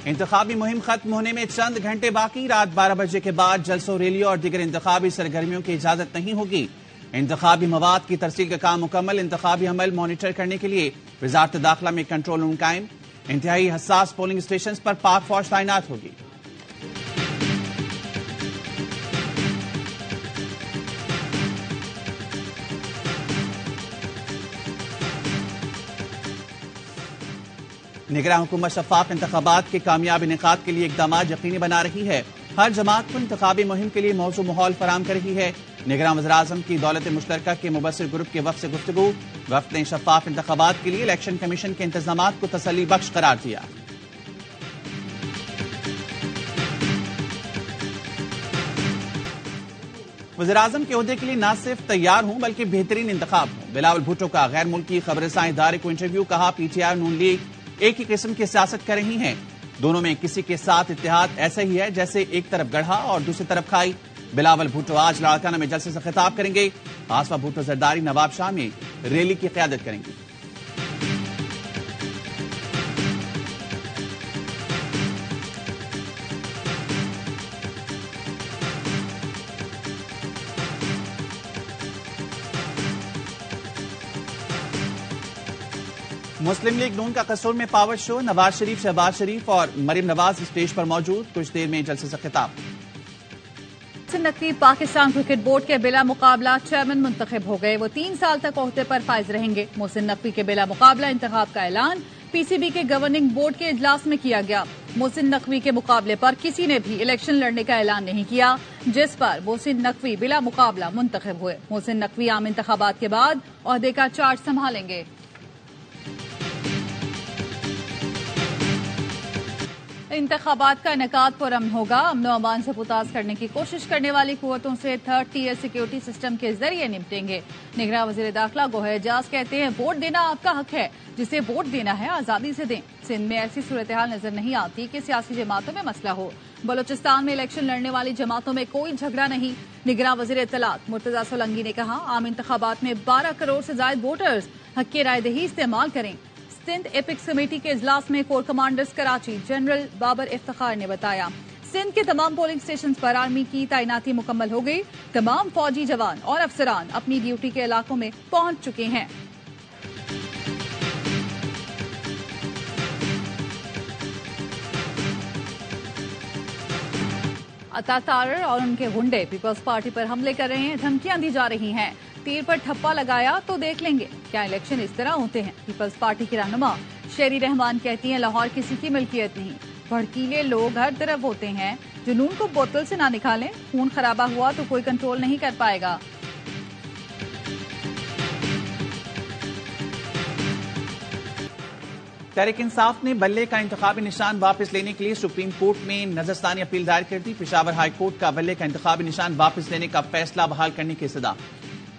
इंतखाबी मुहिम खत्म होने में चंद घंटे बाकी। रात 12 बजे के बाद जलसों, रैलियों और दीगर इंतखाबी सरगर्मियों की इजाजत नहीं होगी। इंतखाबी मवाद की तरसील का काम मुकम्मल। इंतखाबी अमल मॉनिटर करने के लिए वजारत दाखिला में कंट्रोल रूम कायम। इंतहाई हसास पोलिंग स्टेशन पर पाक फौज तैनात होगी। निगरान हुकूमत शफाफ इंतखाबात के कामयाब इनेकाद के लिए इकदाम यकीनी बना रही है। हर जमात को इंतखाबी मुहिम के लिए मौजूद माहौल फराम कर रही है। निगरान वज़ीर-ए-आज़म की दौलत मुश्तरका के मुबस्सिर ग्रुप के वफ़द से गुफ्तगू। वफ़द ने शफाफ इंतखाबात के लिए इलेक्शन कमीशन के इंतजामात को तसल्ली बख्श करार दिया। वज़ीर-ए-आज़म के ओहदे के लिए न सिर्फ तैयार हूं बल्कि बेहतरीन इंतखाब हूं। बिलावल भुट्टो का गैर मुल्की खबरसां इदारे को इंटरव्यू। कहा, पीटीआई नून लीग एक ही किस्म की सियासत कर रही हैं। दोनों में किसी के साथ इत्तेहाद ऐसा ही है जैसे एक तरफ गढ़ा और दूसरी तरफ खाई। बिलावल भुट्टो आज लाड़काना में जलसे से खिताब करेंगे। आसफा भुट्टो जरदारी नवाब शाह में रैली की क़यादत करेंगी। मुस्लिम लीग नून का कसूर में पावर शो। नवाज शरीफ, शहबाज शरीफ और मरीम नवाज स्टेज पर मौजूद। कुछ देर में जलसे से खिताब। मोहसिन नकवी पाकिस्तान क्रिकेट बोर्ड के बिला मुकाबला चेयरमैन मुंतखब हो गए। वो 3 साल तक ओहदे पर फाइज रहेंगे। मोहसिन नकवी के बिला मुकाबला इंतखाब का ऐलान पीसीबी के गवर्निंग बोर्ड के इजलास में किया गया। मोहसिन नकवी के मुकाबले पर किसी ने भी इलेक्शन लड़ने का ऐलान नहीं किया, जिस पर मोहसिन नकवी बिला मुकाबला मुंतखब हुए। मोहसिन नकवी आम इंतखाबात के बाद ओहदे का चार्ज संभालेंगे। इंतखाबात का इनेकाद पुरअमन होगा। अमनो अमान से पुताज करने की कोशिश करने वाली कुव्वतों से थर्ड टीयर सिक्योरिटी सिस्टम के जरिए निपटेंगे। निगरान वजीर दाखिला गोहर एजाज कहते हैं, वोट देना आपका हक है, जिसे वोट देना है आजादी से दें। सिंध में ऐसी सूरत हाल नजर नहीं आती कि सियासी जमातों में मसला हो। बलोचिस्तान में इलेक्शन लड़ने वाली जमातों में कोई झगड़ा नहीं। निगरान वजीर इत्तलात मुर्तजा सोलंगी ने कहा, आम इंतखाबात में 12 करोड़ से ज्यादा वोटर्स हक की रायदही इस्तेमाल करें। सिंध एपिक्स कमेटी के इजलास में core commanders Karachi general Babar Iftikhar ने बताया, सिंध के तमाम पोलिंग स्टेशन पर आर्मी की तैनाती मुकम्मल हो गई। तमाम फौजी जवान और अफसरान अपनी ड्यूटी के इलाकों में पहुंच चुके हैं। अता तारर और उनके गुंडे पीपल्स पार्टी पर हमले कर रहे हैं, धमकियां दी जा रही हैं। तीर पर ठप्पा लगाया तो देख लेंगे, क्या इलेक्शन इस तरह होते हैं। पीपल्स पार्टी की रहनुमा शेरी रहमान कहती हैं, लाहौर किसी की मिल्कियत नहीं। भड़कीले लोग हर तरफ होते हैं, जुनून को बोतल से ना निकालें। खून खराबा हुआ तो कोई कंट्रोल नहीं कर पाएगा। तहरीक इंसाफ ने बल्ले का इंतखाबी निशान वापस लेने के लिए सुप्रीम कोर्ट में नजरसानी अपील दायर कर दी। पेशावर हाई कोर्ट का बल्ले का इंतखाबी निशान वापस लेने का फैसला बहाल करने की सदा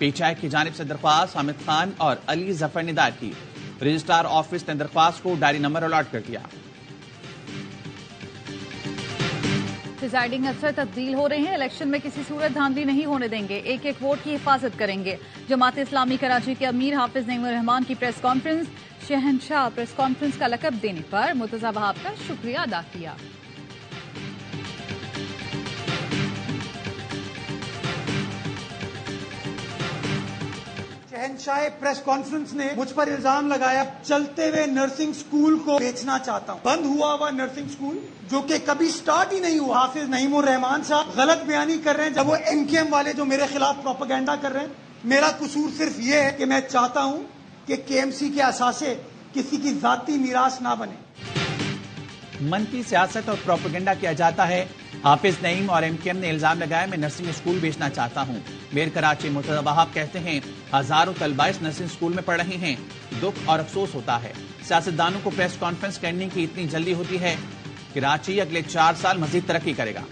पीटीआई की जानिब से दरख्वास्त हामिद खान और अली जफर ने दायर की। रजिस्ट्रार ऑफिस ने दरख्वास्त को डायरी नंबर अलॉट कर दिया। प्रिजाइडिंग अफसर तब्दील हो रहे हैं, इलेक्शन में किसी सूरत धांधली नहीं होने देंगे। एक एक वोट की हिफाजत करेंगे। जमात इस्लामी कराची के अमीर हाफिज नईमुर रहमान की प्रेस कॉन्फ्रेंस। शहनशाह प्रेस कॉन्फ्रेंस का लकब देने पर मुर्तजा वहाब का शुक्रिया अदा किया। शहनशाह प्रेस कॉन्फ्रेंस ने मुझ पर इल्जाम लगाया, चलते हुए नर्सिंग स्कूल को बेचना चाहता हूं। बंद हुआ नर्सिंग स्कूल जो कि कभी स्टार्ट ही नहीं हुआ। हाफिज नईमुर रहमान साहब गलत बयानी कर रहे हैं जब वो एमकेएम वाले जो मेरे खिलाफ प्रोपेगेंडा कर रहे हैं। मेरा कसूर सिर्फ ये है कि मैं चाहता हूं कि केएमसी के असासे किसी की जाती मीरास ना बने। मनफी सियासत और प्रोपेगेंडा किया जाता है। हाफिज नईम और एमकेएम ने इल्जाम लगाया, मैं नर्सिंग स्कूल बेचना चाहता हूं। मेयर कराची मुर्तजा वहाब कहते हैं, हजारों तलबा इस नर्सिंग स्कूल में पढ़ रहे हैं। दुख और अफसोस होता है सियासतदानों को प्रेस कॉन्फ्रेंस करने की इतनी जल्दी होती है। कराची अगले 4 साल मजीद तरक्की करेगा।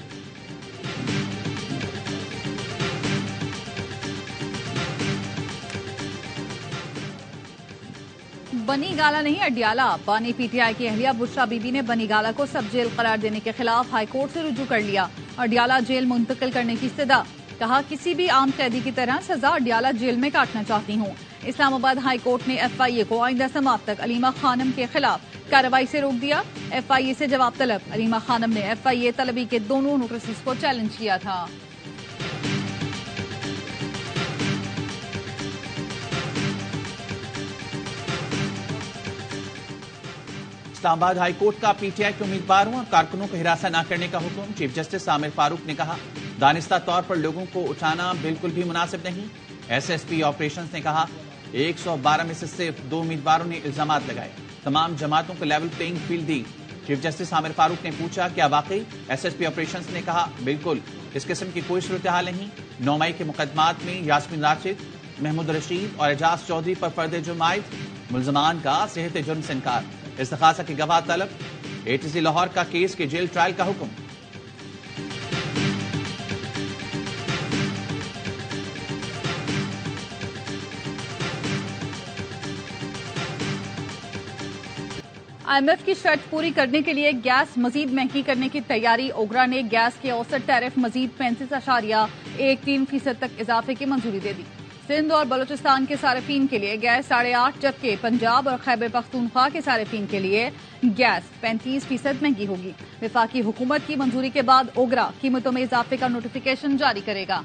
बनी गाला नहीं अडियाला। बानी पीटीआई की अहलिया बुशरा बीबी ने बनी गाला को सब जेल करार देने के खिलाफ हाईकोर्ट से रुजू कर लिया। अडियाला जेल मुंतकिल करने की इस्तदा। कहा, किसी भी आम कैदी की तरह सजा अडियाला जेल में काटना चाहती हूँ। इस्लामाबाद हाई कोर्ट ने FIA को आइंदा समाअत तक अलीमा खानम के खिलाफ कार्रवाई से रोक दिया। FIA से जवाब तलब। अलीमा खानम ने FIA तलबी के दोनों नोटिस को चैलेंज किया था। इस्लामाबाद हाई कोर्ट का PTI के उम्मीदवारों और कारकुनों को हिरासत न करने का हुक्म। चीफ जस्टिस आमिर फारूक ने कहा, दानिस्ता तौर पर लोगों को उठाना बिल्कुल भी मुनासिब नहीं। SSP ऑपरेशंस ने कहा, 112 में से सिर्फ 2 उम्मीदवारों ने इल्जाम लगाए। तमाम जमातों को लेवल प्लेइंग फील्ड दी। चीफ जस्टिस आमिर फारूक ने पूछा, क्या वाकई? SSP ऑपरेशंस ने कहा, बिल्कुल, इस किस्म की कोई सूरत हाल नहीं। 9 मई के मुकदमात में यास्मीन राशिद, महमूद रशीद और एजाज चौधरी पर फर्द जुर्म आयद। मुल्जमान का सेहत जुर्म से इनकार। इस्तिगासा की गवाह तलब। ATC लाहौर का केस के जेल ट्रायल का हुक्म। IMF की शर्त पूरी करने के लिए गैस मजीद महंगी करने की तैयारी। ओगरा ने गैस के औसत टैरिफ मजीद 35.13% तक इजाफे की मंजूरी दे दी। सिंध और बलूचिस्तान के सारिफीन के लिए गैस 8.5, जबकि पंजाब और खैबर पख्तूनख्वा के सारिफीन के लिए गैस 35% महंगी होगी। वफाकी हुकूमत की मंजूरी के बाद ओगरा कीमतों में इजाफे का नोटिफिकेशन जारी करेगा।